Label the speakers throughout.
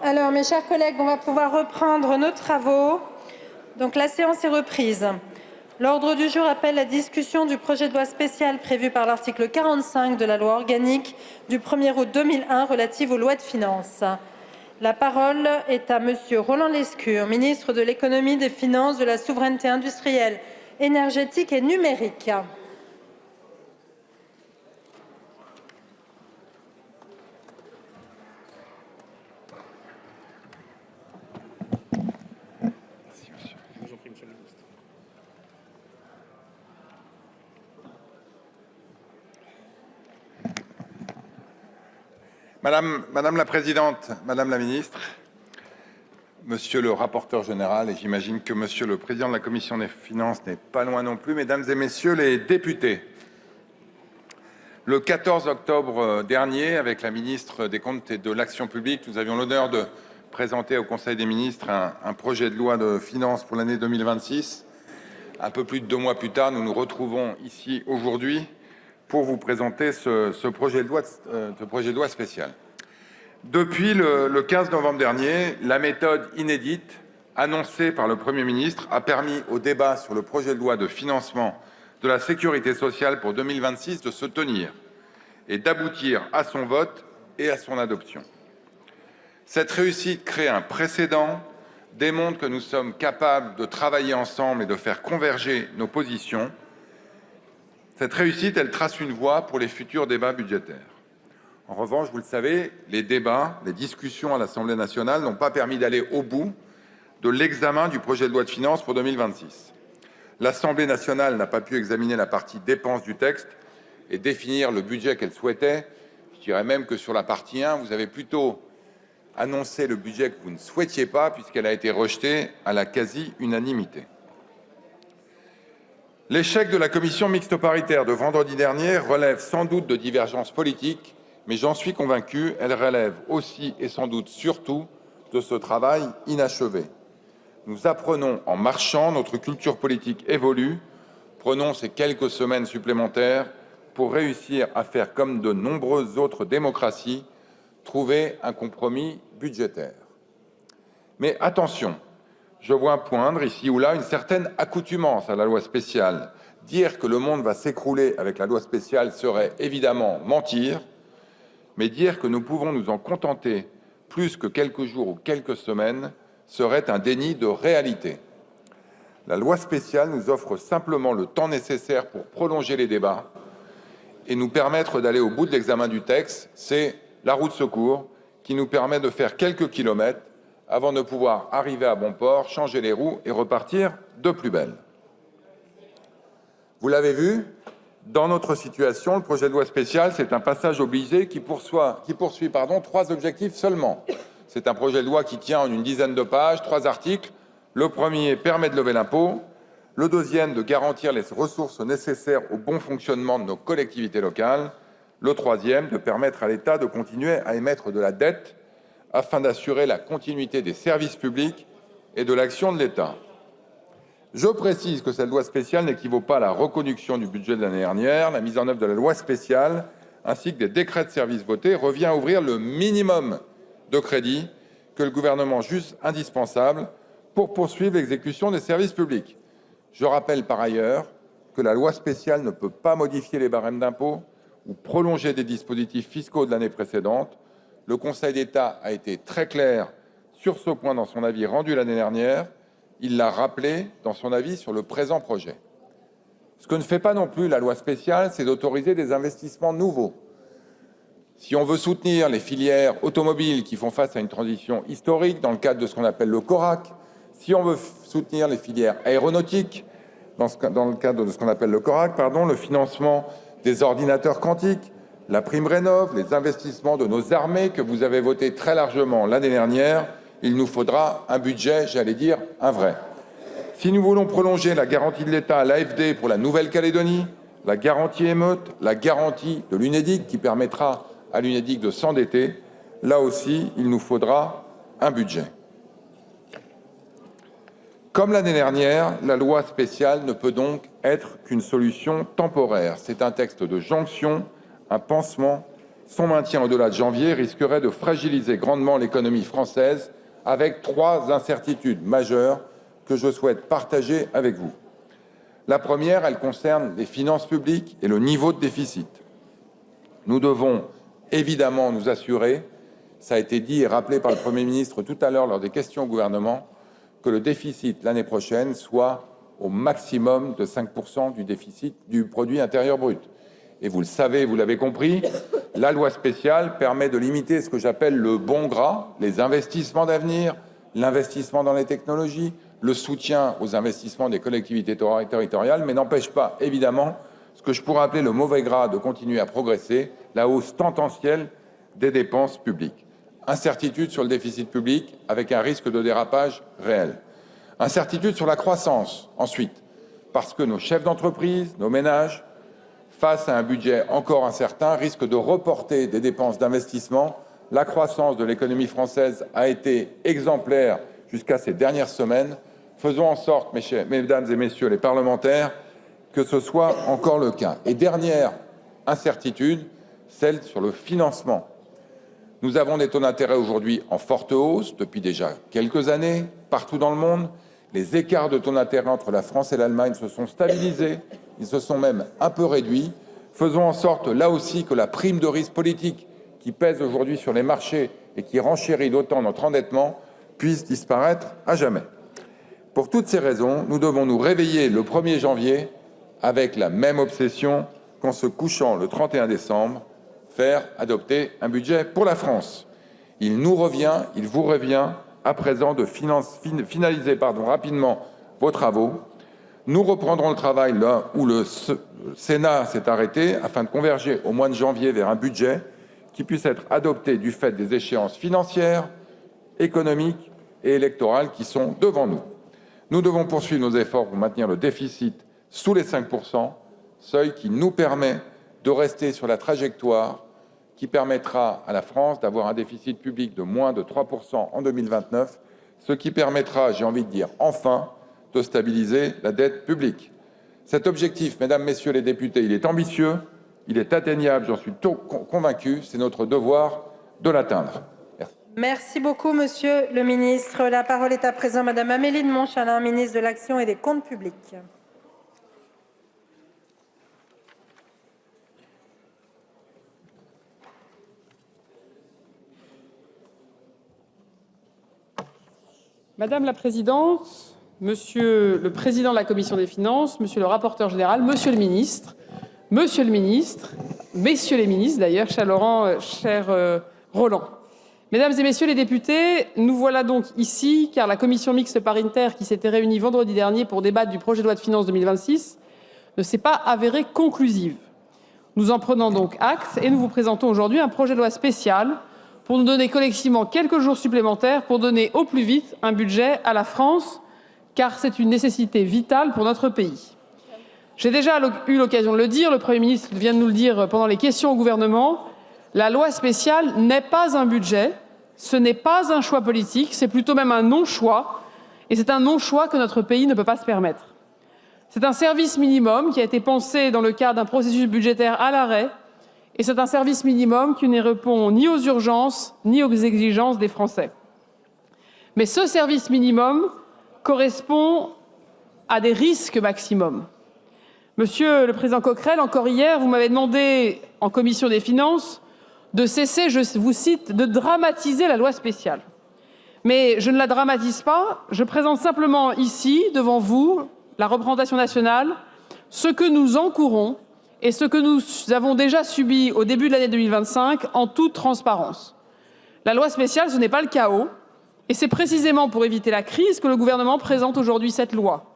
Speaker 1: Alors, mes chers collègues, on va pouvoir reprendre nos travaux. Donc, la séance est reprise. L'ordre du jour appelle la discussion du projet de loi spécial prévu par l'article 45 de la loi organique du 1er août 2001 relative aux lois de finances. La parole est à Monsieur Roland Lescure, ministre de l'Économie, des Finances, de la Souveraineté industrielle, énergétique et numérique.
Speaker 2: Madame la Présidente, Madame la Ministre, Monsieur le rapporteur général, et j'imagine que Monsieur le Président de la Commission des Finances n'est pas loin non plus, Mesdames et Messieurs les députés, le 14 octobre dernier, avec la Ministre des Comptes et de l'Action publique, nous avions l'honneur de présenter au Conseil des ministres un projet de loi de finances pour l'année 2026. Un peu plus de 2 mois plus tard, nous nous retrouvons ici aujourd'hui pour vous présenter ce projet de loi spécial. Depuis le 15 novembre dernier, la méthode inédite annoncée par le Premier ministre a permis au débat sur le projet de loi de financement de la sécurité sociale pour 2026 de se tenir et d'aboutir à son vote et à son adoption. Cette réussite crée un précédent, démontre que nous sommes capables de travailler ensemble et de faire converger nos positions. Cette réussite, elle trace une voie pour les futurs débats budgétaires. En revanche, vous le savez, les débats, les discussions à l'Assemblée nationale n'ont pas permis d'aller au bout de l'examen du projet de loi de finances pour 2026. L'Assemblée nationale n'a pas pu examiner la partie dépenses du texte et définir le budget qu'elle souhaitait. Je dirais même que sur la partie 1, vous avez plutôt annoncé le budget que vous ne souhaitiez pas puisqu'elle a été rejetée à la quasi-unanimité. L'échec de la commission mixte paritaire de vendredi dernier relève sans doute de divergences politiques, mais j'en suis convaincu, elle relève aussi et sans doute surtout de ce travail inachevé. Nous apprenons en marchant, notre culture politique évolue, prenons ces quelques semaines supplémentaires pour réussir à faire comme de nombreuses autres démocraties, trouver un compromis budgétaire. Mais attention, je vois poindre ici ou là une certaine accoutumance à la loi spéciale. Dire que le monde va s'écrouler avec la loi spéciale serait évidemment mentir, mais dire que nous pouvons nous en contenter plus que quelques jours ou quelques semaines serait un déni de réalité. La loi spéciale nous offre simplement le temps nécessaire pour prolonger les débats et nous permettre d'aller au bout de l'examen du texte. C'est la roue de secours qui nous permet de faire quelques kilomètres avant de pouvoir arriver à bon port, changer les roues et repartir de plus belle. Vous l'avez vu, dans notre situation, le projet de loi spécial, c'est un passage obligé qui poursuit 3 objectifs seulement. C'est un projet de loi qui tient en une dizaine de pages, 3 articles. Le premier permet de lever l'impôt, le deuxième de garantir les ressources nécessaires au bon fonctionnement de nos collectivités locales, le troisième de permettre à l'État de continuer à émettre de la dette afin d'assurer la continuité des services publics et de l'action de l'État. Je précise que cette loi spéciale n'équivaut pas à la reconduction du budget de l'année dernière. La mise en œuvre de la loi spéciale ainsi que des décrets de service votés revient à ouvrir le minimum de crédits que le gouvernement juge indispensable pour poursuivre l'exécution des services publics. Je rappelle par ailleurs que la loi spéciale ne peut pas modifier les barèmes d'impôts ou prolonger des dispositifs fiscaux de l'année précédente. Le Conseil d'État a été très clair sur ce point dans son avis rendu l'année dernière. Il l'a rappelé dans son avis sur le présent projet. Ce que ne fait pas non plus la loi spéciale, c'est d'autoriser des investissements nouveaux. Si on veut soutenir les filières automobiles qui font face à une transition historique dans le cadre de ce qu'on appelle le CORAC, si on veut soutenir les filières aéronautiques dans le cadre de ce qu'on appelle le CORAC, le financement des ordinateurs quantiques, la prime rénov', les investissements de nos armées que vous avez voté très largement l'année dernière, il nous faudra un budget, j'allais dire, un vrai. Si nous voulons prolonger la garantie de l'État à l'AFD pour la Nouvelle-Calédonie, la garantie émeute, la garantie de l'UNEDIC qui permettra à l'UNEDIC de s'endetter, là aussi, il nous faudra un budget. Comme l'année dernière, la loi spéciale ne peut donc être qu'une solution temporaire. C'est un texte de jonction, un pansement son maintien au-delà de janvier risquerait de fragiliser grandement l'économie française avec 3 incertitudes majeures que je souhaite partager avec vous. La première, elle concerne les finances publiques et le niveau de déficit. Nous devons évidemment nous assurer, ça a été dit et rappelé par le Premier ministre tout à l'heure lors des questions au gouvernement, que le déficit l'année prochaine soit au maximum de 5% du déficit du produit intérieur brut. Et vous le savez, vous l'avez compris, la loi spéciale permet de limiter ce que j'appelle le bon gras, les investissements d'avenir, l'investissement dans les technologies, le soutien aux investissements des collectivités territoriales, mais n'empêche pas, évidemment, ce que je pourrais appeler le mauvais gras de continuer à progresser, la hausse tendancielle des dépenses publiques. Incertitude sur le déficit public avec un risque de dérapage réel. Incertitude sur la croissance, ensuite, parce que nos chefs d'entreprise, nos ménages, face à un budget encore incertain, risquent de reporter des dépenses d'investissement. La croissance de l'économie française a été exemplaire jusqu'à ces dernières semaines. Faisons en sorte, mesdames et messieurs les parlementaires, que ce soit encore le cas. Et dernière incertitude, celle sur le financement. Nous avons des taux d'intérêt aujourd'hui en forte hausse depuis déjà quelques années, partout dans le monde. Les écarts de taux d'intérêt entre la France et l'Allemagne se sont stabilisés, ils se sont même un peu réduits. Faisons en sorte, là aussi, que la prime de risque politique qui pèse aujourd'hui sur les marchés et qui renchérit d'autant notre endettement puisse disparaître à jamais. Pour toutes ces raisons, nous devons nous réveiller le 1er janvier avec la même obsession qu'en se couchant le 31 décembre, faire adopter un budget pour la France. Il nous revient, il vous revient à présent de finaliser rapidement vos travaux. Nous reprendrons le travail là où le Sénat s'est arrêté afin de converger au mois de janvier vers un budget qui puisse être adopté du fait des échéances financières, économiques et électorales qui sont devant nous. Nous devons poursuivre nos efforts pour maintenir le déficit sous les 5%, seuil qui nous permet de rester sur la trajectoire qui permettra à la France d'avoir un déficit public de moins de 3% en 2029, ce qui permettra, j'ai envie de dire, enfin, de stabiliser la dette publique. Cet objectif, mesdames, messieurs les députés, il est ambitieux, il est atteignable, j'en suis convaincu, c'est notre devoir de l'atteindre.
Speaker 1: Merci beaucoup, Monsieur le Ministre. La parole est à présent Madame Amélie de Montchalin, ministre de l'Action et des Comptes publics.
Speaker 3: Madame la Présidente, Monsieur le Président de la Commission des Finances, Monsieur le Rapporteur général, Monsieur le Ministre, Messieurs les ministres d'ailleurs, cher Laurent, cher Roland. Mesdames et Messieurs les députés, nous voilà donc ici car la commission mixte paritaire qui s'était réunie vendredi dernier pour débattre du projet de loi de finances 2026 ne s'est pas avérée conclusive. Nous en prenons donc acte et nous vous présentons aujourd'hui un projet de loi spécial pour nous donner collectivement quelques jours supplémentaires pour donner au plus vite un budget à la France, car c'est une nécessité vitale pour notre pays. J'ai déjà eu l'occasion de le dire, le Premier ministre vient de nous le dire pendant les questions au gouvernement, la loi spéciale n'est pas un budget, ce n'est pas un choix politique, c'est plutôt même un non-choix, et c'est un non-choix que notre pays ne peut pas se permettre. C'est un service minimum qui a été pensé dans le cadre d'un processus budgétaire à l'arrêt, et c'est un service minimum qui ne répond ni aux urgences ni aux exigences des Français. Mais ce service minimum correspond à des risques maximums. Monsieur le Président Coquerel, encore hier, vous m'avez demandé en commission des finances de cesser, je vous cite, de dramatiser la loi spéciale. Mais je ne la dramatise pas, je présente simplement ici, devant vous, la représentation nationale, ce que nous encourons et ce que nous avons déjà subi au début de l'année 2025 en toute transparence. La loi spéciale, ce n'est pas le chaos, et c'est précisément pour éviter la crise que le gouvernement présente aujourd'hui cette loi.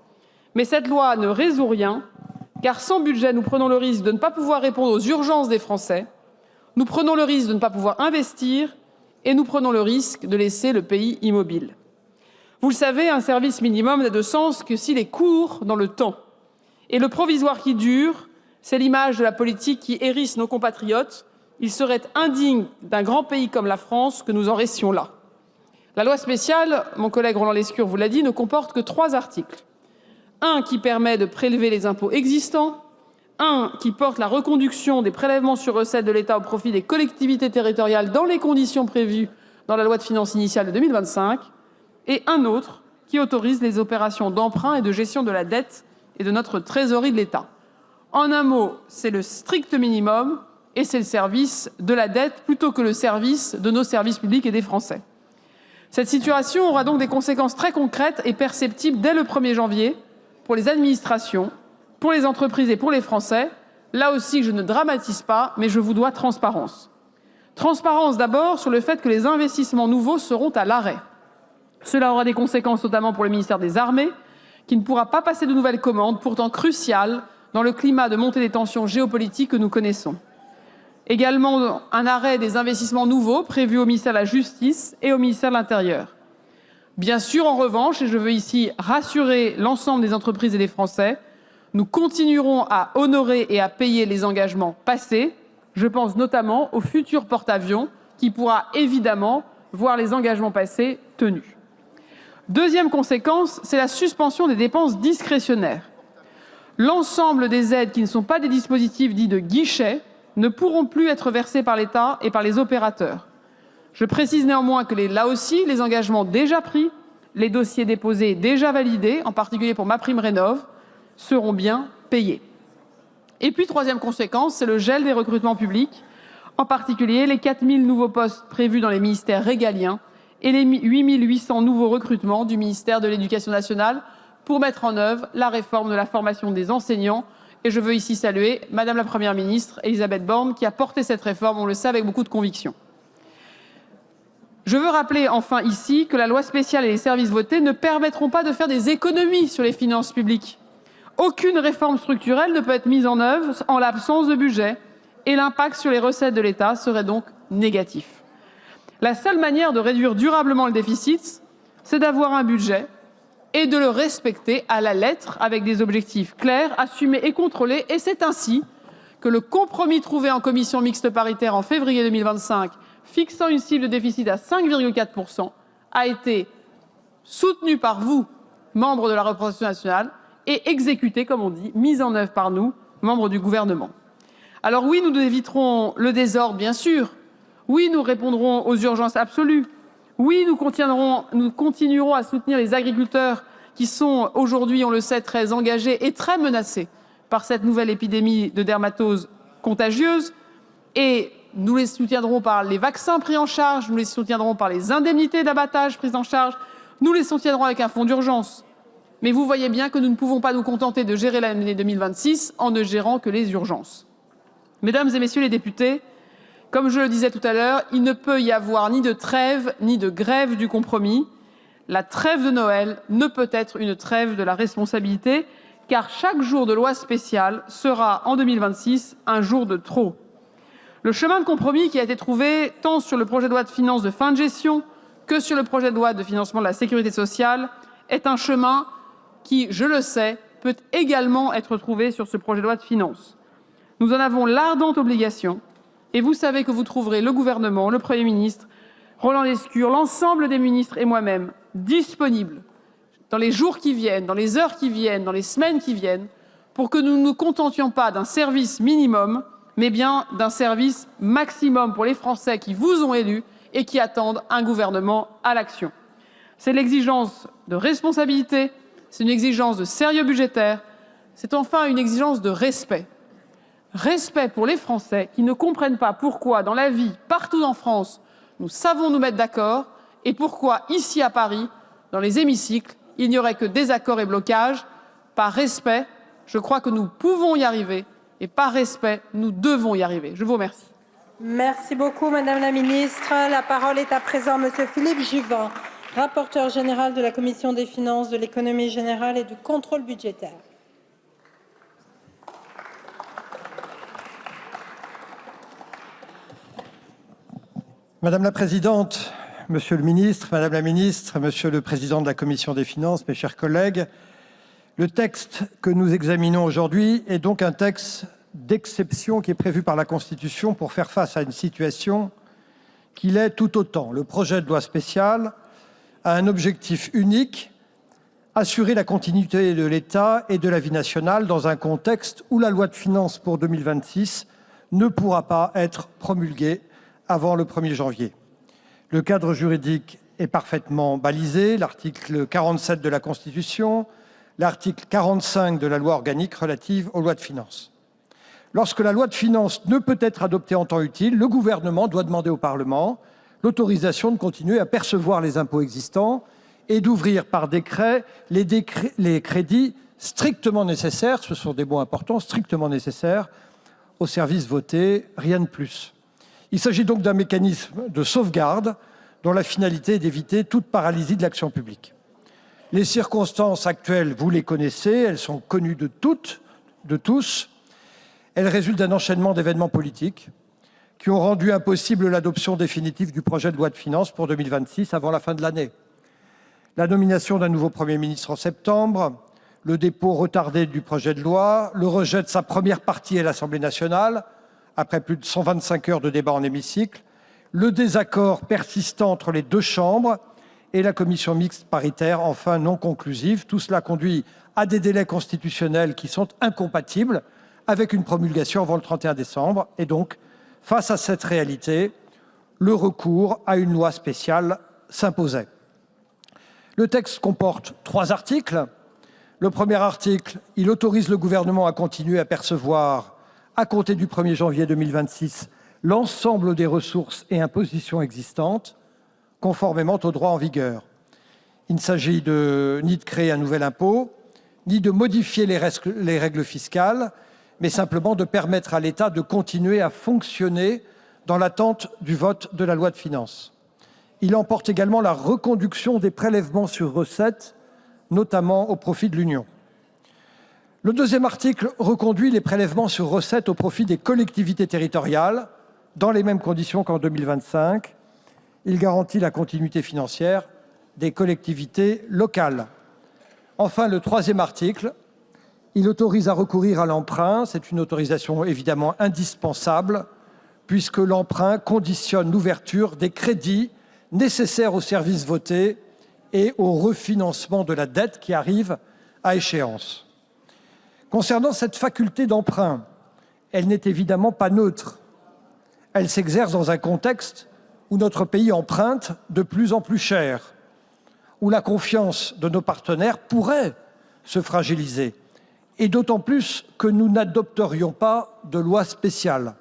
Speaker 3: Mais cette loi ne résout rien, car sans budget, nous prenons le risque de ne pas pouvoir répondre aux urgences des Français, nous prenons le risque de ne pas pouvoir investir, et nous prenons le risque de laisser le pays immobile. Vous le savez, un service minimum n'a de sens que s'il est court dans le temps. Et le provisoire qui dure, c'est l'image de la politique qui hérisse nos compatriotes. Il serait indigne d'un grand pays comme la France que nous en restions là. La loi spéciale, mon collègue Roland Lescure vous l'a dit, ne comporte que 3 articles. Un qui permet de prélever les impôts existants, Un qui porte la reconduction des prélèvements sur recettes de l'État au profit des collectivités territoriales dans les conditions prévues dans la loi de finances initiale de 2025, et un autre qui autorise les opérations d'emprunt et de gestion de la dette et de notre trésorerie de l'État. En un mot, c'est le strict minimum et c'est le service de la dette plutôt que le service de nos services publics et des Français. Cette situation aura donc des conséquences très concrètes et perceptibles dès le 1er janvier pour les administrations, pour les entreprises et pour les Français. Là aussi, je ne dramatise pas, mais je vous dois transparence. Transparence d'abord sur le fait que les investissements nouveaux seront à l'arrêt. Cela aura des conséquences notamment pour le ministère des Armées, qui ne pourra pas passer de nouvelles commandes, pourtant cruciales dans le climat de montée des tensions géopolitiques que nous connaissons. Également, un arrêt des investissements nouveaux prévus au ministère de la Justice et au ministère de l'Intérieur. Bien sûr, en revanche, et je veux ici rassurer l'ensemble des entreprises et des Français, nous continuerons à honorer et à payer les engagements passés. Je pense notamment au futur porte-avions qui pourra évidemment voir les engagements passés tenus. Deuxième conséquence, c'est la suspension des dépenses discrétionnaires. L'ensemble des aides qui ne sont pas des dispositifs dits de guichet ne pourront plus être versées par l'État et par les opérateurs. Je précise néanmoins que là aussi, les engagements déjà pris, les dossiers déposés déjà validés, en particulier pour MaPrimeRénov', seront bien payés. Et puis, troisième conséquence, c'est le gel des recrutements publics, en particulier les 4 000 nouveaux postes prévus dans les ministères régaliens et les 8 800 nouveaux recrutements du ministère de l'Éducation nationale pour mettre en œuvre la réforme de la formation des enseignants. Et je veux ici saluer Madame la Première ministre, Elisabeth Borne, qui a porté cette réforme, on le sait, avec beaucoup de conviction. Je veux rappeler enfin ici que la loi spéciale et les services votés ne permettront pas de faire des économies sur les finances publiques. Aucune réforme structurelle ne peut être mise en œuvre en l'absence de budget et l'impact sur les recettes de l'État serait donc négatif. La seule manière de réduire durablement le déficit, c'est d'avoir un budget et de le respecter à la lettre avec des objectifs clairs, assumés et contrôlés. Et c'est ainsi que le compromis trouvé en commission mixte paritaire en février 2025, fixant une cible de déficit à 5,4%, a été soutenu par vous, membres de la représentation nationale, et exécuté, comme on dit, mis en œuvre par nous, membres du gouvernement. Alors oui, nous éviterons le désordre, bien sûr. Oui, nous répondrons aux urgences absolues. Oui, nous continuerons à soutenir les agriculteurs qui sont aujourd'hui, on le sait, très engagés et très menacés par cette nouvelle épidémie de dermatose contagieuse. Et nous les soutiendrons par les vaccins pris en charge, nous les soutiendrons par les indemnités d'abattage prises en charge, nous les soutiendrons avec un fonds d'urgence. Mais vous voyez bien que nous ne pouvons pas nous contenter de gérer l'année 2026 en ne gérant que les urgences. Mesdames et messieurs les députés, comme je le disais tout à l'heure, il ne peut y avoir ni de trêve ni de grève du compromis. La trêve de Noël ne peut être une trêve de la responsabilité, car chaque jour de loi spéciale sera, en 2026, un jour de trop. Le chemin de compromis qui a été trouvé tant sur le projet de loi de finances de fin de gestion que sur le projet de loi de financement de la sécurité sociale est un chemin qui, je le sais, peut également être trouvé sur ce projet de loi de finances. Nous en avons l'ardente obligation. Et vous savez que vous trouverez le gouvernement, le Premier ministre, Roland Lescure, l'ensemble des ministres et moi-même disponibles dans les jours qui viennent, dans les heures qui viennent, dans les semaines qui viennent, pour que nous ne nous contentions pas d'un service minimum, mais bien d'un service maximum pour les Français qui vous ont élus et qui attendent un gouvernement à l'action. C'est l'exigence de responsabilité, c'est une exigence de sérieux budgétaire, c'est enfin une exigence de respect. Respect pour les Français qui ne comprennent pas pourquoi, dans la vie, partout en France, nous savons nous mettre d'accord et pourquoi, ici à Paris, dans les hémicycles, il n'y aurait que désaccords et blocages. Par respect, je crois que nous pouvons y arriver et par respect, nous devons y arriver. Je vous remercie.
Speaker 1: Merci beaucoup, Madame la Ministre. La parole est à présent Monsieur Philippe Juvin, rapporteur général de la Commission des finances, de l'économie générale et du contrôle budgétaire.
Speaker 4: Madame la Présidente, Monsieur le Ministre, Madame la Ministre, Monsieur le Président de la Commission des finances, mes chers collègues, le texte que nous examinons aujourd'hui est donc un texte d'exception qui est prévu par la Constitution pour faire face à une situation qui l'est tout autant. Le projet de loi spéciale a un objectif unique, assurer la continuité de l'État et de la vie nationale dans un contexte où la loi de finances pour 2026 ne pourra pas être promulguée avant le 1er janvier. Le cadre juridique est parfaitement balisé, l'article 47 de la Constitution, l'article 45 de la loi organique relative aux lois de finances. Lorsque la loi de finances ne peut être adoptée en temps utile, le gouvernement doit demander au Parlement l'autorisation de continuer à percevoir les impôts existants et d'ouvrir par décret les crédits strictement nécessaires, ce sont des mots importants, strictement nécessaires aux services votés, rien de plus. Il s'agit donc d'un mécanisme de sauvegarde dont la finalité est d'éviter toute paralysie de l'action publique. Les circonstances actuelles, vous les connaissez, elles sont connues de toutes, de tous. Elles résultent d'un enchaînement d'événements politiques qui ont rendu impossible l'adoption définitive du projet de loi de finances pour 2026 avant la fin de l'année. La nomination d'un nouveau Premier ministre en septembre, le dépôt retardé du projet de loi, le rejet de sa première partie à l'Assemblée nationale, après plus de 125 heures de débat en hémicycle, le désaccord persistant entre les deux chambres et la commission mixte paritaire, enfin non conclusive. Tout cela conduit à des délais constitutionnels qui sont incompatibles avec une promulgation avant le 31 décembre. Et donc, face à cette réalité, le recours à une loi spéciale s'imposait. Le texte comporte 3 articles. Le premier article, il autorise le gouvernement à continuer à percevoir, à compter du 1er janvier 2026, l'ensemble des ressources et impositions existantes, conformément au droit en vigueur. Il ne s'agit ni de créer un nouvel impôt, ni de modifier les règles fiscales, mais simplement de permettre à l'État de continuer à fonctionner dans l'attente du vote de la loi de finances. Il emporte également la reconduction des prélèvements sur recettes, notamment au profit de l'Union. Le deuxième article reconduit les prélèvements sur recettes au profit des collectivités territoriales, dans les mêmes conditions qu'en 2025. Il garantit la continuité financière des collectivités locales. Enfin, le troisième article, il autorise à recourir à l'emprunt. C'est une autorisation évidemment indispensable, puisque l'emprunt conditionne l'ouverture des crédits nécessaires aux services votés et au refinancement de la dette qui arrive à échéance. Concernant cette faculté d'emprunt, elle n'est évidemment pas neutre. Elle s'exerce dans un contexte où notre pays emprunte de plus en plus cher, où la confiance de nos partenaires pourrait se fragiliser, et d'autant plus que nous n'adopterions pas de loi spéciale,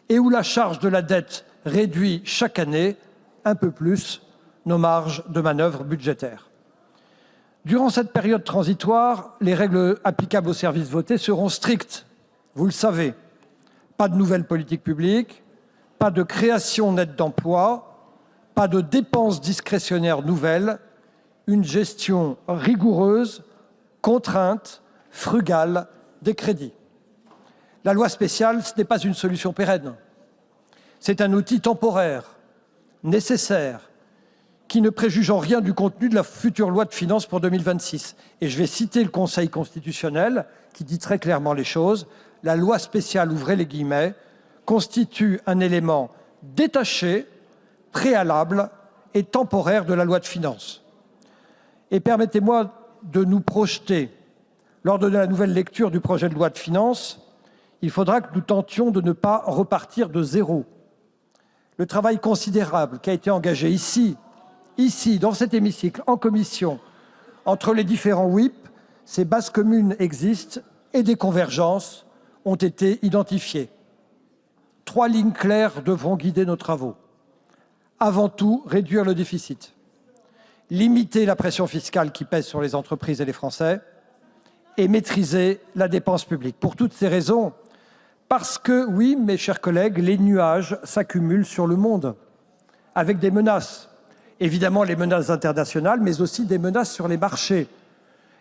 Speaker 4: et où la charge de la dette réduit chaque année un peu plus nos marges de manœuvre budgétaires. Durant cette période transitoire, les règles applicables aux services votés seront strictes, vous le savez. Pas de nouvelles politiques publiques, pas de création nette d'emplois, pas de dépenses discrétionnaires nouvelles, une gestion rigoureuse, contrainte, frugale des crédits. La loi spéciale, ce n'est pas une solution pérenne. C'est un outil temporaire, nécessaire, qui ne préjuge en rien du contenu de la future loi de finances pour 2026. Et je vais citer le Conseil constitutionnel qui dit très clairement les choses. La loi spéciale, ouvrez les guillemets, constitue un élément détaché, préalable et temporaire de la loi de finances. Et permettez-moi de nous projeter. Lors de la nouvelle lecture du projet de loi de finances, il faudra que nous tentions de ne pas repartir de zéro. Le travail considérable qui a été engagé ici, dans cet hémicycle, en commission, entre les différents WIP, ces bases communes existent et des convergences ont été identifiées. 3 lignes claires devront guider nos travaux. Avant tout, réduire le déficit, limiter la pression fiscale qui pèse sur les entreprises et les Français et maîtriser la dépense publique. Pour toutes ces raisons, parce que, oui, mes chers collègues, les nuages s'accumulent sur le monde avec des menaces. Évidemment, les menaces internationales, mais aussi des menaces sur les marchés.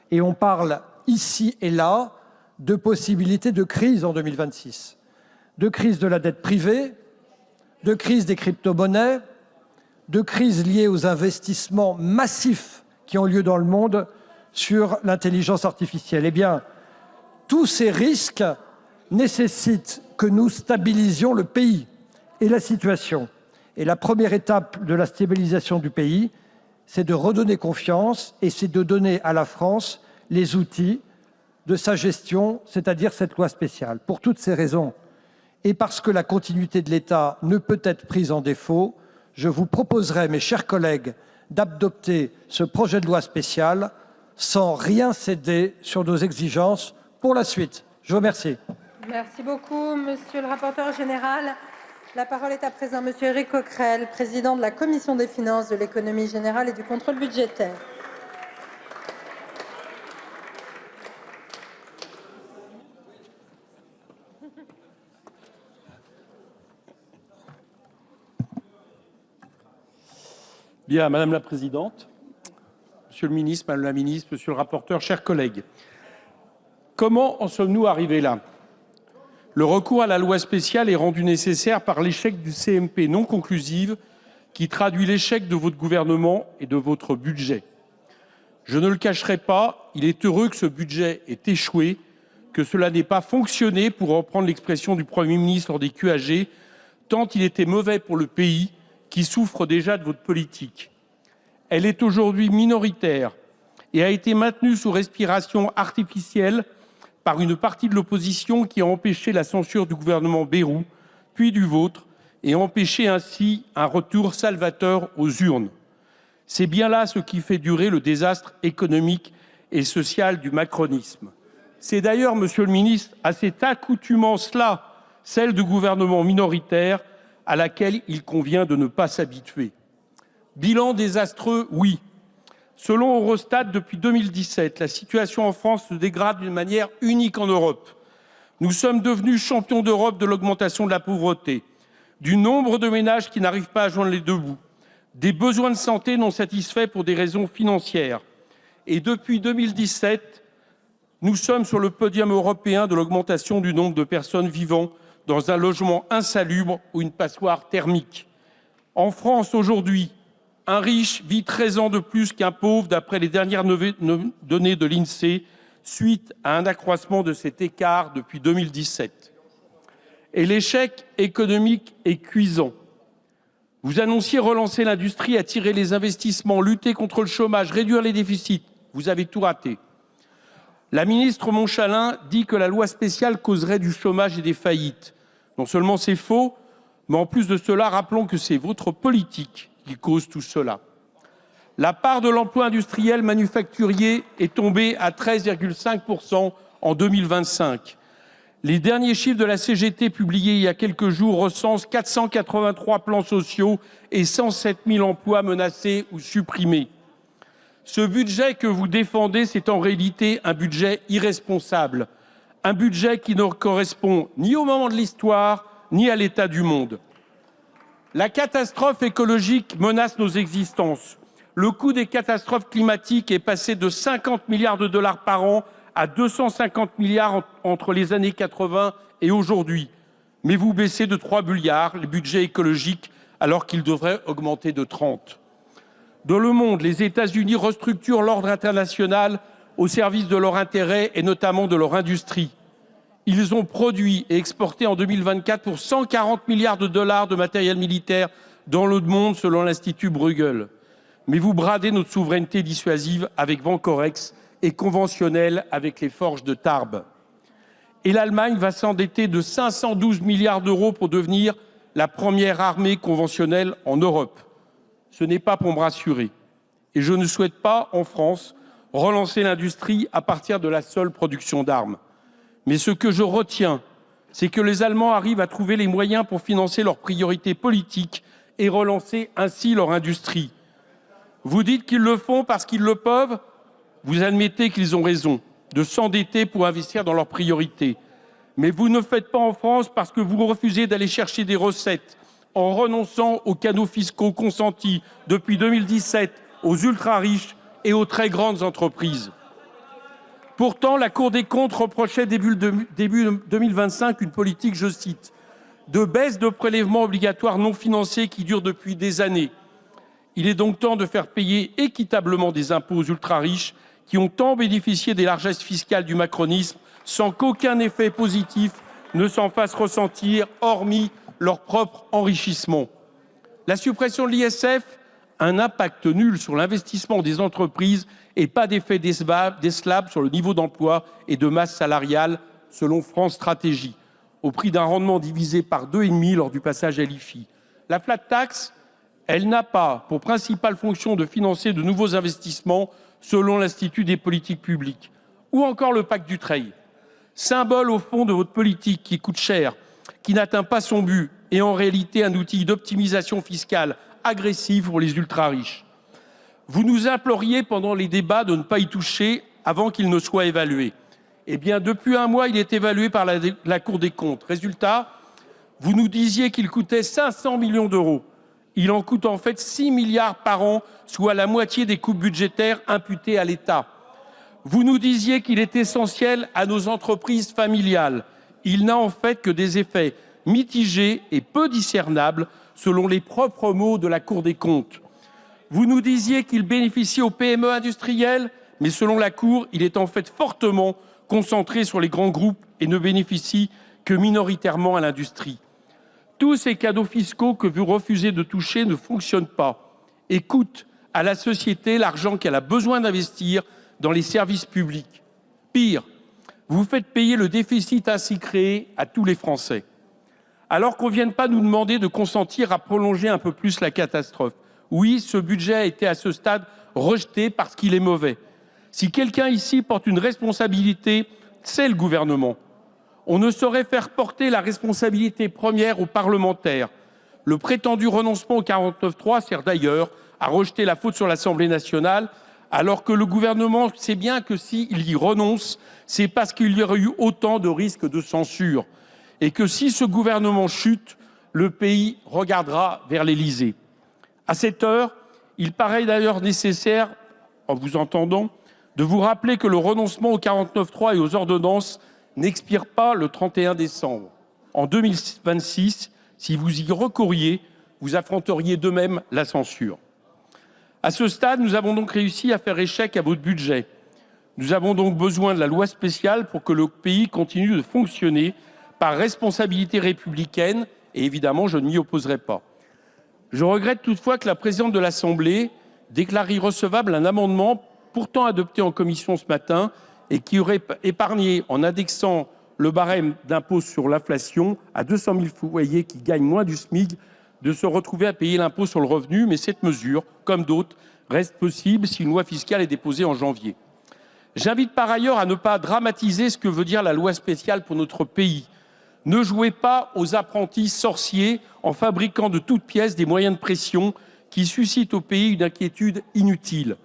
Speaker 4: Et on parle ici et là de possibilités de crise en 2026. De crise de la dette privée, de crise des crypto-monnaies, de crise liée aux investissements massifs qui ont lieu dans le monde sur l'intelligence artificielle. Eh bien, tous ces risques nécessitent que nous stabilisions le pays et la situation. Et la première étape de la stabilisation du pays, c'est de redonner confiance et c'est de donner à la France les outils de sa gestion, c'est-à-dire cette loi spéciale. Pour toutes ces raisons, et parce que la continuité de l'État ne peut être prise en défaut, je vous proposerai, mes chers collègues, d'adopter ce projet de loi spécial sans rien céder sur nos exigences pour la suite. Je vous remercie.
Speaker 1: Merci beaucoup, monsieur le rapporteur général. La parole est à présent monsieur Éric Coquerel, président de la Commission des finances, de l'économie générale et du contrôle budgétaire.
Speaker 5: Bien, Madame la Présidente, Monsieur le Ministre, Madame la Ministre, Monsieur le rapporteur, chers collègues, comment en sommes-nous arrivés là? Le recours à la loi spéciale est rendu nécessaire par l'échec du CMP non conclusive qui traduit l'échec de votre gouvernement et de votre budget. Je ne le cacherai pas, il est heureux que ce budget ait échoué, que cela n'ait pas fonctionné, pour reprendre l'expression du Premier ministre lors des QAG, tant il était mauvais pour le pays qui souffre déjà de votre politique. Elle est aujourd'hui minoritaire et a été maintenue sous respiration artificielle par une partie de l'opposition qui a empêché la censure du gouvernement Bayrou, puis du vôtre, et empêché ainsi un retour salvateur aux urnes. C'est bien là ce qui fait durer le désastre économique et social du macronisme. C'est d'ailleurs, Monsieur le Ministre, à cette accoutumance-là, celle du gouvernement minoritaire, à laquelle il convient de ne pas s'habituer. Bilan désastreux, oui. Selon Eurostat, depuis 2017, la situation en France se dégrade d'une manière unique en Europe. Nous sommes devenus champions d'Europe de l'augmentation de la pauvreté, du nombre de ménages qui n'arrivent pas à joindre les deux bouts, des besoins de santé non satisfaits pour des raisons financières. Et depuis 2017, nous sommes sur le podium européen de l'augmentation du nombre de personnes vivant dans un logement insalubre ou une passoire thermique. En France, aujourd'hui, un riche vit 13 ans de plus qu'un pauvre, d'après les dernières données de l'INSEE, suite à un accroissement de cet écart depuis 2017. Et l'échec économique est cuisant. Vous annonciez relancer l'industrie, attirer les investissements, lutter contre le chômage, réduire les déficits. Vous avez tout raté. La ministre Montchalin dit que la loi spéciale causerait du chômage et des faillites. Non seulement c'est faux, mais en plus de cela, rappelons que c'est votre politique qui cause tout cela. La part de l'emploi industriel manufacturier est tombée à 13,5% en 2025. Les derniers chiffres de la CGT publiés il y a quelques jours recensent 483 plans sociaux et 107 000 emplois menacés ou supprimés. Ce budget que vous défendez, c'est en réalité un budget irresponsable, un budget qui ne correspond ni au moment de l'histoire, ni à l'état du monde. La catastrophe écologique menace nos existences. Le coût des catastrophes climatiques est passé de 50 milliards de dollars par an à 250 milliards entre les années 80 et aujourd'hui. Mais vous baissez de 3 milliards les budgets écologiques alors qu'ils devraient augmenter de 30. Dans le monde, les États-Unis restructurent l'ordre international au service de leur intérêt et notamment de leur industrie. Ils ont produit et exporté en 2024 pour 140 milliards de dollars de matériel militaire dans le monde selon l'Institut Bruegel. Mais vous bradez notre souveraineté dissuasive avec Vancorex et conventionnelle avec les forges de Tarbes. Et l'Allemagne va s'endetter de 512 milliards d'euros pour devenir la première armée conventionnelle en Europe. Ce n'est pas pour me rassurer. Et je ne souhaite pas, en France, relancer l'industrie à partir de la seule production d'armes. Mais ce que je retiens, c'est que les Allemands arrivent à trouver les moyens pour financer leurs priorités politiques et relancer ainsi leur industrie. Vous dites qu'ils le font parce qu'ils le peuvent. Vous admettez qu'ils ont raison de s'endetter pour investir dans leurs priorités. Mais vous ne le faites pas en France parce que vous refusez d'aller chercher des recettes en renonçant aux canaux fiscaux consentis depuis 2017 aux ultra-riches et aux très grandes entreprises. Pourtant, la Cour des comptes reprochait début 2025 une politique, je cite, de baisse de prélèvements obligatoires non financés qui dure depuis des années. Il est donc temps de faire payer équitablement des impôts aux ultra-riches qui ont tant bénéficié des largesses fiscales du macronisme sans qu'aucun effet positif ne s'en fasse ressentir, hormis leur propre enrichissement. La suppression de l'ISF un impact nul sur l'investissement des entreprises et pas d'effet décelable sur le niveau d'emploi et de masse salariale, selon France Stratégie, au prix d'un rendement divisé par 2,5 lors du passage à l'IFI. La flat tax, elle n'a pas pour principale fonction de financer de nouveaux investissements, selon l'Institut des politiques publiques. Ou encore le pacte Dutreil, symbole au fond de votre politique qui coûte cher, qui n'atteint pas son but et en réalité un outil d'optimisation fiscale agressive pour les ultra-riches. Vous nous imploriez pendant les débats de ne pas y toucher avant qu'il ne soit évalué. Eh bien, depuis un mois, il est évalué par la Cour des comptes. Résultat, vous nous disiez qu'il coûtait 500 millions d'euros. Il en coûte en fait 6 milliards par an, soit la moitié des coupes budgétaires imputées à l'État. Vous nous disiez qu'il est essentiel à nos entreprises familiales. Il n'a en fait que des effets mitigés et peu discernables, selon les propres mots de la Cour des comptes. Vous nous disiez qu'il bénéficie aux PME industrielles, mais selon la Cour, il est en fait fortement concentré sur les grands groupes et ne bénéficie que minoritairement à l'industrie. Tous ces cadeaux fiscaux que vous refusez de toucher ne fonctionnent pas et coûtent à la société l'argent qu'elle a besoin d'investir dans les services publics. Pire, vous faites payer le déficit ainsi créé à tous les Français. Alors qu'on ne vienne pas nous demander de consentir à prolonger un peu plus la catastrophe. Oui, ce budget a été à ce stade rejeté parce qu'il est mauvais. Si quelqu'un ici porte une responsabilité, c'est le gouvernement. On ne saurait faire porter la responsabilité première aux parlementaires. Le prétendu renoncement au 49.3 sert d'ailleurs à rejeter la faute sur l'Assemblée nationale, alors que le gouvernement sait bien que s'il y renonce, c'est parce qu'il y aurait eu autant de risques de censure. Et que si ce gouvernement chute, le pays regardera vers l'Élysée. À cette heure, il paraît d'ailleurs nécessaire, en vous entendant, de vous rappeler que le renoncement au 49.3 et aux ordonnances n'expire pas le 31 décembre. En 2026, si vous y recouriez, vous affronteriez de même la censure. À ce stade, nous avons donc réussi à faire échec à votre budget. Nous avons donc besoin de la loi spéciale pour que le pays continue de fonctionner par responsabilité républicaine, et évidemment, je ne m'y opposerai pas. Je regrette toutefois que la présidente de l'Assemblée déclare irrecevable un amendement pourtant adopté en commission ce matin et qui aurait épargné, en indexant le barème d'impôt sur l'inflation à 200 000 foyers qui gagnent moins du SMIC, de se retrouver à payer l'impôt sur le revenu. Mais cette mesure, comme d'autres, reste possible si une loi fiscale est déposée en janvier. J'invite par ailleurs à ne pas dramatiser ce que veut dire la loi spéciale pour notre pays. Ne jouez pas aux apprentis sorciers en fabriquant de toutes pièces des moyens de pression qui suscitent au pays une inquiétude inutile,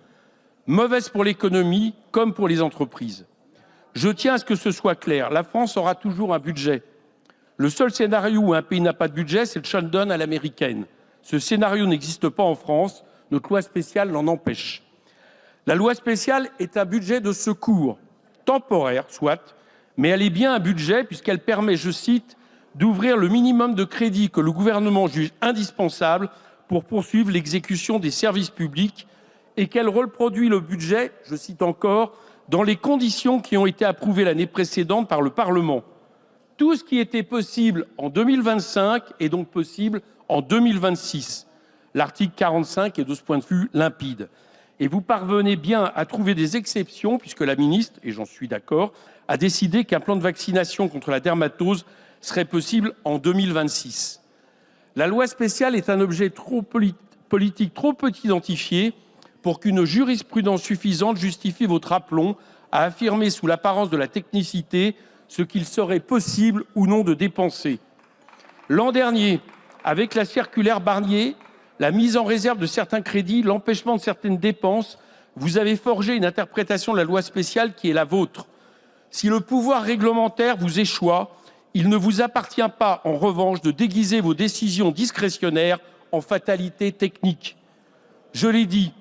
Speaker 5: mauvaise pour l'économie comme pour les entreprises. Je tiens à ce que ce soit clair, la France aura toujours un budget. Le seul scénario où un pays n'a pas de budget, c'est le shutdown à l'américaine. Ce scénario n'existe pas en France, notre loi spéciale l'en empêche. La loi spéciale est un budget de secours, temporaire soit, mais elle est bien un budget puisqu'elle permet, je cite, d'ouvrir le minimum de crédit que le gouvernement juge indispensable pour poursuivre l'exécution des services publics et qu'elle reproduit le budget, je cite encore, dans les conditions qui ont été approuvées l'année précédente par le Parlement. Tout ce qui était possible en 2025 est donc possible en 2026. L'article 45 est de ce point de vue limpide. Et vous parvenez bien à trouver des exceptions puisque la ministre, et j'en suis d'accord, a décidé qu'un plan de vaccination contre la dermatose serait possible en 2026. La loi spéciale est un objet trop politique, trop peu identifié pour qu'une jurisprudence suffisante justifie votre aplomb à affirmer sous l'apparence de la technicité ce qu'il serait possible ou non de dépenser. L'an dernier, avec la circulaire Barnier, la mise en réserve de certains crédits, l'empêchement de certaines dépenses, vous avez forgé une interprétation de la loi spéciale qui est la vôtre. Si le pouvoir réglementaire vous échoue, il ne vous appartient pas, en revanche, de déguiser vos décisions discrétionnaires en fatalité technique. Je l'ai dit,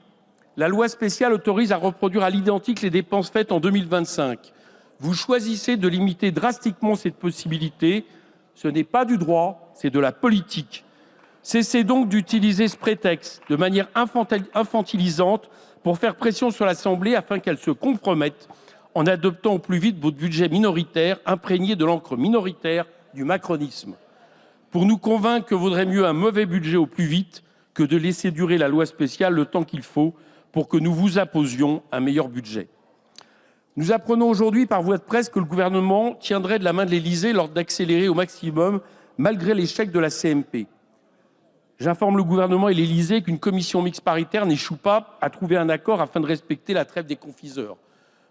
Speaker 5: la loi spéciale autorise à reproduire à l'identique les dépenses faites en 2025. Vous choisissez de limiter drastiquement cette possibilité. Ce n'est pas du droit, c'est de la politique. Cessez donc d'utiliser ce prétexte de manière infantilisante pour faire pression sur l'Assemblée afin qu'elle se compromette en adoptant au plus vite votre budget minoritaire, imprégné de l'encre minoritaire du macronisme. Pour nous convaincre que vaudrait mieux un mauvais budget au plus vite que de laisser durer la loi spéciale le temps qu'il faut pour que nous vous imposions un meilleur budget. Nous apprenons aujourd'hui par voie de presse que le gouvernement tiendrait de la main de l'Élysée lors d'accélérer au maximum, malgré l'échec de la CMP. J'informe le gouvernement et l'Élysée qu'une commission mixte paritaire n'échoue pas à trouver un accord afin de respecter la trêve des confiseurs.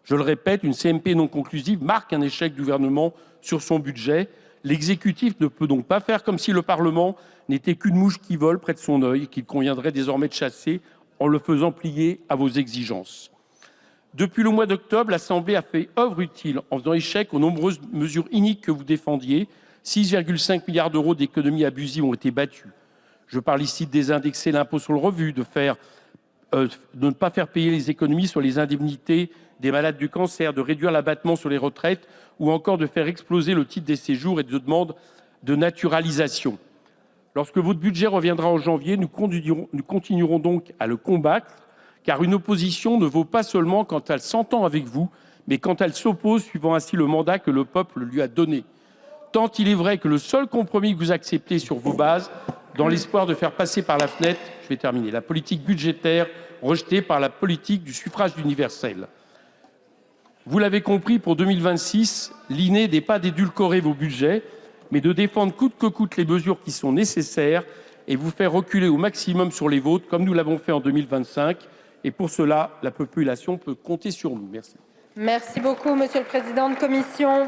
Speaker 5: Je le répète, une CMP non conclusive marque un échec du gouvernement sur son budget. L'exécutif ne peut donc pas faire comme si le Parlement n'était qu'une mouche qui vole près de son œil, qu'il conviendrait désormais de chasser en le faisant plier à vos exigences. Depuis le mois d'octobre, l'Assemblée a fait œuvre utile en faisant échec aux nombreuses mesures iniques que vous défendiez. 6,5 milliards d'euros d'économies abusives ont été battus. Je parle ici de désindexer l'impôt sur le revenu, de ne pas faire payer les économies sur les indemnités des malades du cancer, de réduire l'abattement sur les retraites ou encore de faire exploser le titre des séjours et de demandes de naturalisation. Lorsque votre budget reviendra en janvier, nous continuerons donc à le combattre, car une opposition ne vaut pas seulement quand elle s'entend avec vous, mais quand elle s'oppose, suivant ainsi le mandat que le peuple lui a donné. Tant il est vrai que le seul compromis que vous acceptez sur vos bases, dans l'espoir de faire passer par la fenêtre, je vais terminer, la politique budgétaire rejetée par la politique du suffrage universel. Vous l'avez compris, pour 2026, l'idée n'est pas d'édulcorer vos budgets, mais de défendre coûte que coûte les mesures qui sont nécessaires et vous faire reculer au maximum sur les vôtres, comme nous l'avons fait en 2025. Et pour cela, la population peut compter sur nous. Merci.
Speaker 1: Merci beaucoup, Monsieur le Président de Commission.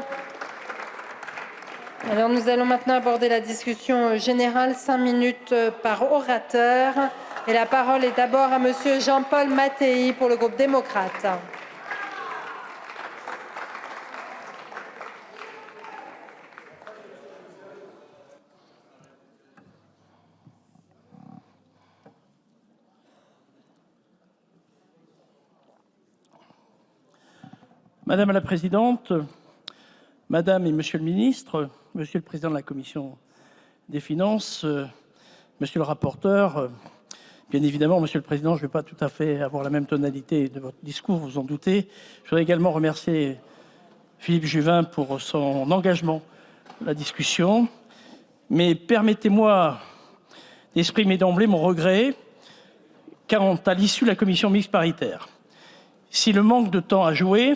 Speaker 1: Alors, nous allons maintenant aborder la discussion générale, 5 minutes par orateur. Et la parole est d'abord à Monsieur Jean-Paul Mattei pour le groupe démocrate.
Speaker 5: Madame la Présidente, Madame et Monsieur le Ministre, Monsieur le Président de la Commission des Finances, Monsieur le rapporteur, bien évidemment, Monsieur le Président, je ne vais pas tout à fait avoir la même tonalité de votre discours, vous en doutez. Je voudrais également remercier Philippe Juvin pour son engagement dans la discussion. Mais permettez-moi d'exprimer d'emblée mon regret quant à l'issue de la commission mixte paritaire. Si le manque de temps a joué,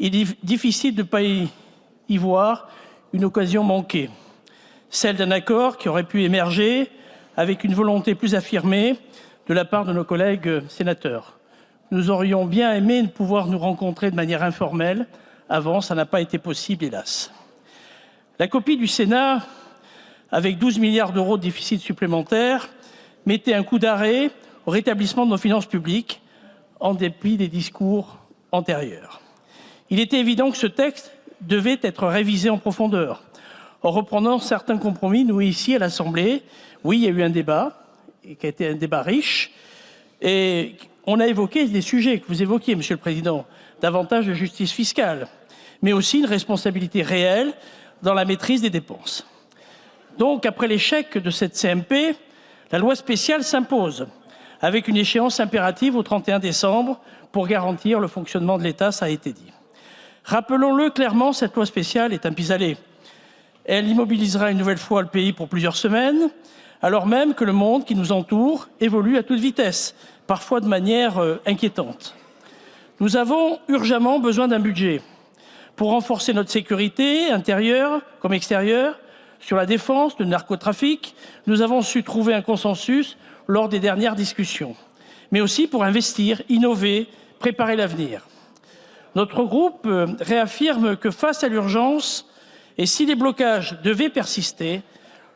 Speaker 5: il est difficile de ne pas y voir une occasion manquée, celle d'un accord qui aurait pu émerger avec une volonté plus affirmée de la part de nos collègues sénateurs. Nous aurions bien aimé pouvoir nous rencontrer de manière informelle. Avant, ça n'a pas été possible, hélas. La copie du Sénat, avec 12 milliards d'euros de déficit supplémentaire, mettait un coup d'arrêt au rétablissement de nos finances publiques, en dépit des discours antérieurs. Il était évident que ce texte devait être révisé en profondeur, en reprenant certains compromis noués ici à l'Assemblée. Oui, il y a eu un débat, qui a été un débat riche, et on a évoqué des sujets que vous évoquiez, Monsieur le Président, davantage de justice fiscale, mais aussi une responsabilité réelle dans la maîtrise des dépenses. Donc, après l'échec de cette CMP, la loi spéciale s'impose, avec une échéance impérative au 31 décembre pour garantir le fonctionnement de l'État, ça a été dit. Rappelons-le clairement, cette loi spéciale est un pis-aller. Elle immobilisera une nouvelle fois le pays pour plusieurs semaines, alors même que le monde qui nous entoure évolue à toute vitesse, parfois de manière inquiétante. Nous avons urgemment besoin d'un budget pour renforcer notre sécurité intérieure comme extérieure. Sur la défense, le narcotrafic, nous avons su trouver un consensus lors des dernières discussions, mais aussi pour investir, innover, préparer l'avenir. Notre groupe réaffirme que face à l'urgence, et si les blocages devaient persister,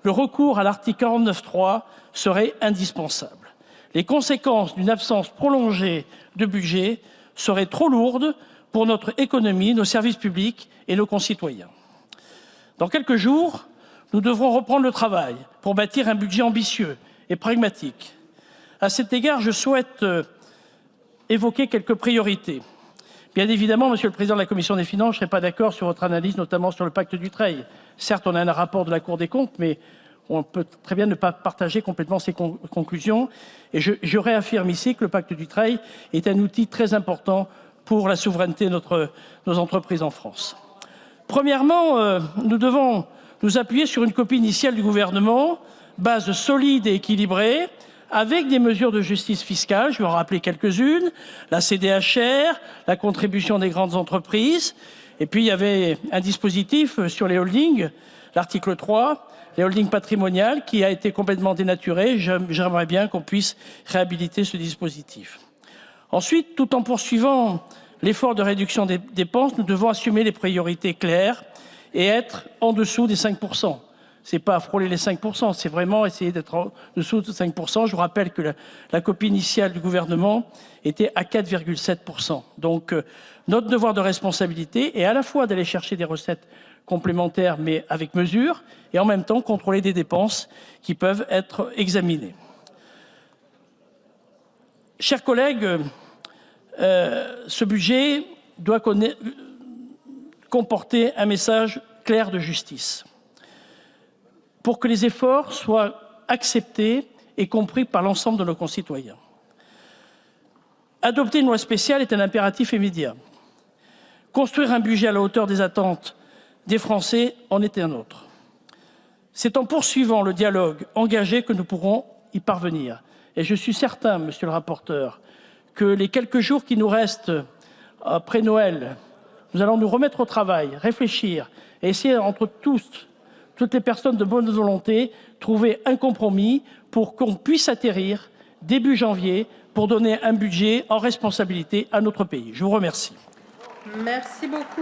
Speaker 5: le recours à l'article 49.3 serait indispensable. Les conséquences d'une absence prolongée de budget seraient trop lourdes pour notre économie, nos services publics et nos concitoyens. Dans quelques jours, nous devrons reprendre le travail pour bâtir un budget ambitieux et pragmatique. À cet égard, je souhaite évoquer quelques priorités. Bien évidemment, Monsieur le Président de la Commission des Finances, je ne serai pas d'accord sur votre analyse, notamment sur le pacte Dutreil. Certes, on a un rapport de la Cour des comptes, mais on peut très bien ne pas partager complètement ses conclusions. Et je réaffirme ici que le pacte Dutreil est un outil très important pour la souveraineté de nos entreprises en France. Premièrement, nous devons nous appuyer sur une copie initiale du gouvernement, base solide et équilibrée, avec des mesures de justice fiscale, je vais en rappeler quelques-unes, la CDHR, la contribution des grandes entreprises, et puis il y avait un dispositif sur les holdings, l'article 3, les holdings patrimoniales, qui a été complètement dénaturé. J'aimerais bien qu'on puisse réhabiliter ce dispositif. Ensuite, tout en poursuivant l'effort de réduction des dépenses, nous devons assumer les priorités claires et être en dessous des 5%. Ce n'est pas frôler les 5%, c'est vraiment essayer d'être en dessous de 5%. Je vous rappelle que la copie initiale du gouvernement était à 4,7%. Donc, notre devoir de responsabilité est à la fois d'aller chercher des recettes complémentaires, mais avec mesure, et en même temps contrôler des dépenses qui peuvent être examinées. Chers collègues, ce budget doit comporter un message clair de justice pour que les efforts soient acceptés et compris par l'ensemble de nos concitoyens. Adopter une loi spéciale est un impératif immédiat. Construire un budget à la hauteur des attentes des Français en est un autre. C'est en poursuivant le dialogue engagé que nous pourrons y parvenir. Et je suis certain, monsieur le rapporteur, que les quelques jours qui nous restent après Noël, nous allons nous remettre au travail, réfléchir et essayer entre toutes les personnes de bonne volonté, trouver un compromis pour qu'on puisse atterrir début janvier pour donner un budget en responsabilité à notre pays. Je vous remercie.
Speaker 1: Merci beaucoup.